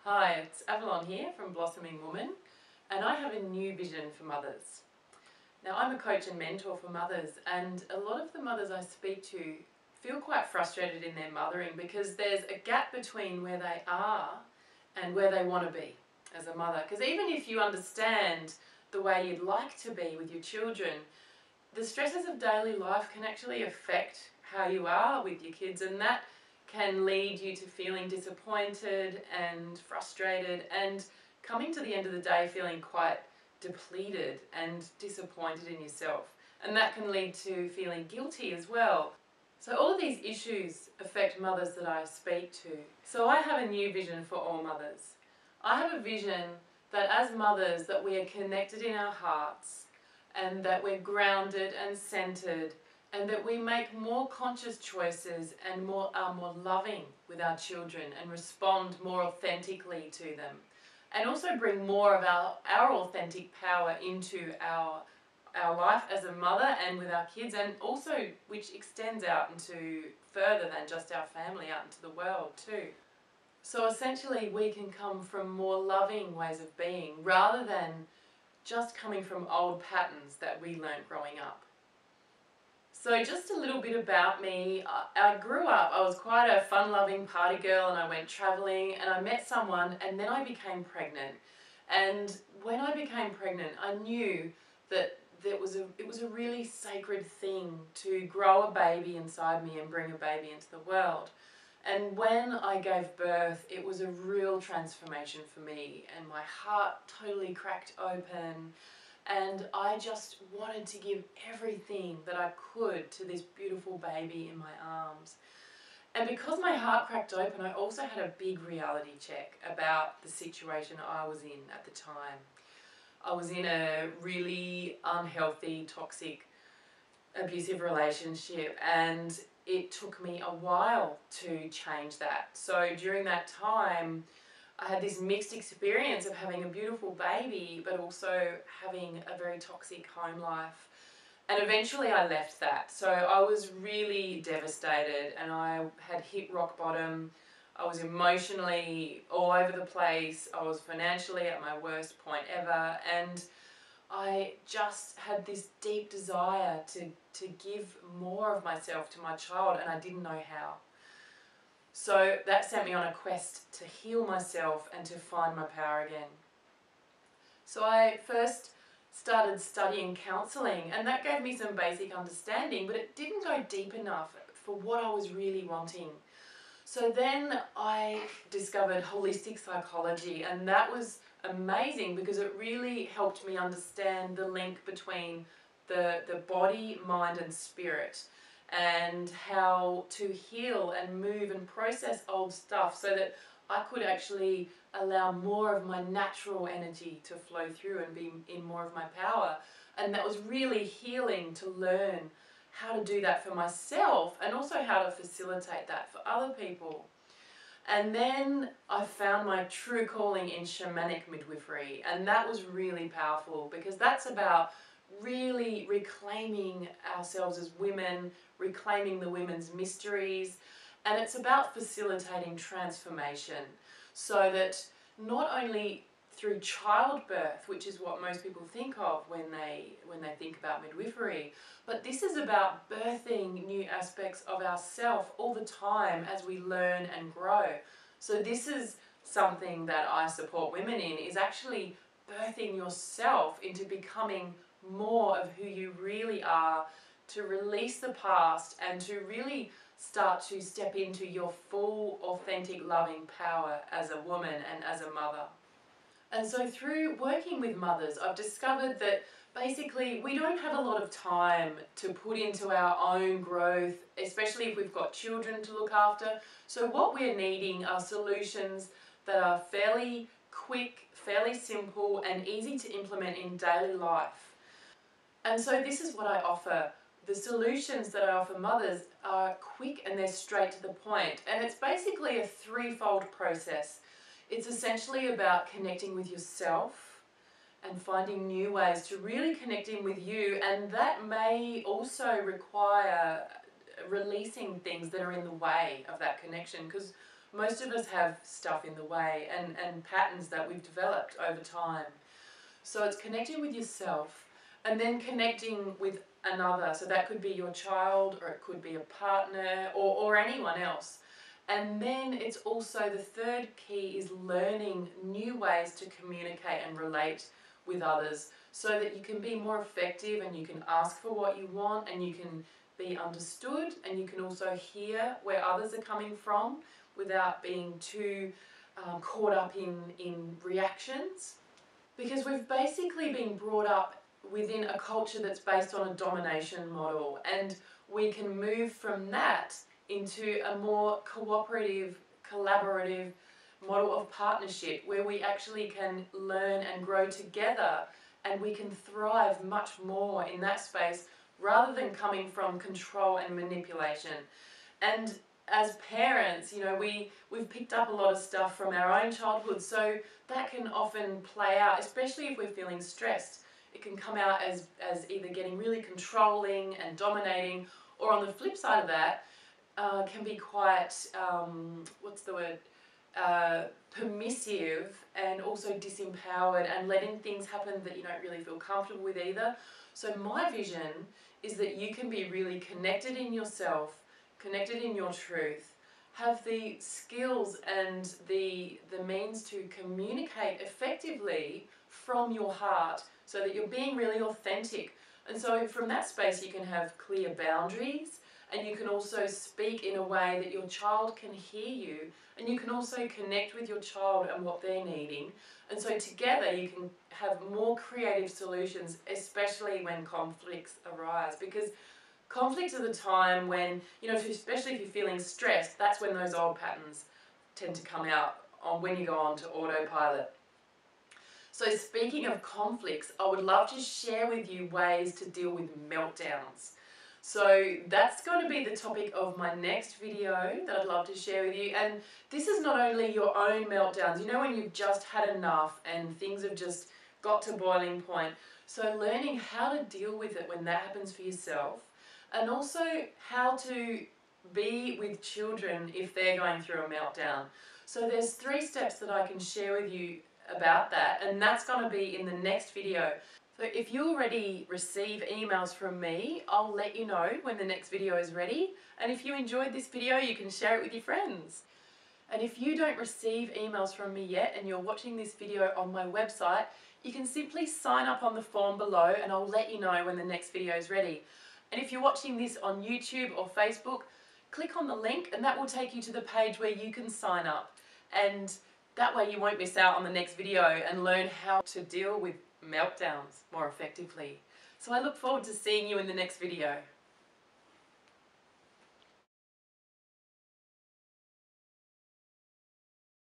Hi, it's Avalon here from Blossoming Woman, and I have a new vision for mothers. Now, I'm a coach and mentor for mothers, and a lot of the mothers I speak to feel quite frustrated in their mothering because there's a gap between where they are and where they want to be as a mother. Because even if you understand the way you'd like to be with your children, the stresses of daily life can actually affect how you are with your kids, and that can lead you to feeling disappointed and frustrated and coming to the end of the day feeling quite depleted and disappointed in yourself. And that can lead to feeling guilty as well. So all of these issues affect mothers that I speak to. So I have a new vision for all mothers. I have a vision that as mothers that we are connected in our hearts and that we're grounded and centered and that we make more conscious choices and are more loving with our children and respond more authentically to them, and also bring more of our authentic power into our life as a mother and with our kids, and also which extends out into further than just our family, out into the world too. So essentially we can come from more loving ways of being rather than just coming from old patterns that we learned growing up. So just a little bit about me. I grew up, I was quite a fun-loving party girl, and I went travelling and I met someone and then I became pregnant. And when I became pregnant, I knew that it was a really sacred thing to grow a baby inside me and bring a baby into the world. And when I gave birth, it was a real transformation for me, and my heart totally cracked open. And I just wanted to give everything that I could to this beautiful baby in my arms. And because my heart cracked open, I also had a big reality check about the situation I was in at the time. I was in a really unhealthy, toxic, abusive relationship, and it took me a while to change that. So during that time, I had this mixed experience of having a beautiful baby but also having a very toxic home life. And eventually I left that. So I was really devastated and I had hit rock bottom. I was emotionally all over the place. I was financially at my worst point ever. And I just had this deep desire to give more of myself to my child, and I didn't know how. So that sent me on a quest to heal myself and to find my power again. So I first started studying counselling, and that gave me some basic understanding, but it didn't go deep enough for what I was really wanting. So then I discovered holistic psychology, and that was amazing because it really helped me understand the link between the body, mind and spirit, and how to heal and move and process old stuff so that I could actually allow more of my natural energy to flow through and be in more of my power. And that was really healing to learn how to do that for myself and also how to facilitate that for other people. And then I found my true calling in shamanic midwifery, and that was really powerful because that's about really reclaiming ourselves as women, reclaiming the women's mysteries, and it's about facilitating transformation so that not only through childbirth, which is what most people think of when they think about midwifery, but this is about birthing new aspects of ourself all the time as we learn and grow. So this is something that I support women in, is actually birthing yourself into becoming more of who you really are, to release the past and to really start to step into your full, authentic, loving power as a woman and as a mother. And so through working with mothers, I've discovered that basically we don't have a lot of time to put into our own growth, especially if we've got children to look after. So what we're needing are solutions that are fairly quick, fairly simple and easy to implement in daily life. And so this is what I offer. The solutions that I offer mothers are quick and they're straight to the point. And it's basically a threefold process. It's essentially about connecting with yourself and finding new ways to really connect in with you, and that may also require releasing things that are in the way of that connection, because most of us have stuff in the way and patterns that we've developed over time. So it's connecting with yourself and then connecting with another. So that could be your child, or it could be a partner, or anyone else. And then it's also, the third key is learning new ways to communicate and relate with others so that you can be more effective and you can ask for what you want and you can be understood, and you can also hear where others are coming from without being too caught up in reactions. Because we've basically been brought up within a culture that's based on a domination model, and we can move from that into a more cooperative, collaborative model of partnership where we actually can learn and grow together, and we can thrive much more in that space rather than coming from control and manipulation. And as parents, you know, we've picked up a lot of stuff from our own childhood, so that can often play out, especially if we're feeling stressed. It can come out as either getting really controlling and dominating, or on the flip side of that, can be quite, permissive and also disempowered and letting things happen that you don't really feel comfortable with either. So my vision is that you can be really connected in yourself, connected in your truth, have the skills and the means to communicate effectively from your heart so that you're being really authentic. And so from that space you can have clear boundaries, and you can also speak in a way that your child can hear you, and you can also connect with your child and what they're needing. And so together you can have more creative solutions, especially when conflicts arise, because conflicts are the time when, you know, especially if you're feeling stressed, that's when those old patterns tend to come out on when you go on to autopilot. So speaking of conflicts, I would love to share with you ways to deal with meltdowns. So that's going to be the topic of my next video that I'd love to share with you. And this is not only your own meltdowns, you know, when you've just had enough and things have just got to boiling point. So learning how to deal with it when that happens for yourself, and also how to be with children if they're going through a meltdown. So there's 3 steps that I can share with you about that, and that's going to be in the next video. So if you already receive emails from me, I'll let you know when the next video is ready. And if you enjoyed this video, you can share it with your friends. And if you don't receive emails from me yet and you're watching this video on my website, you can simply sign up on the form below and I'll let you know when the next video is ready. And if you're watching this on YouTube or Facebook, click on the link and that will take you to the page where you can sign up. And that way you won't miss out on the next video and learn how to deal with meltdowns more effectively. So I look forward to seeing you in the next video.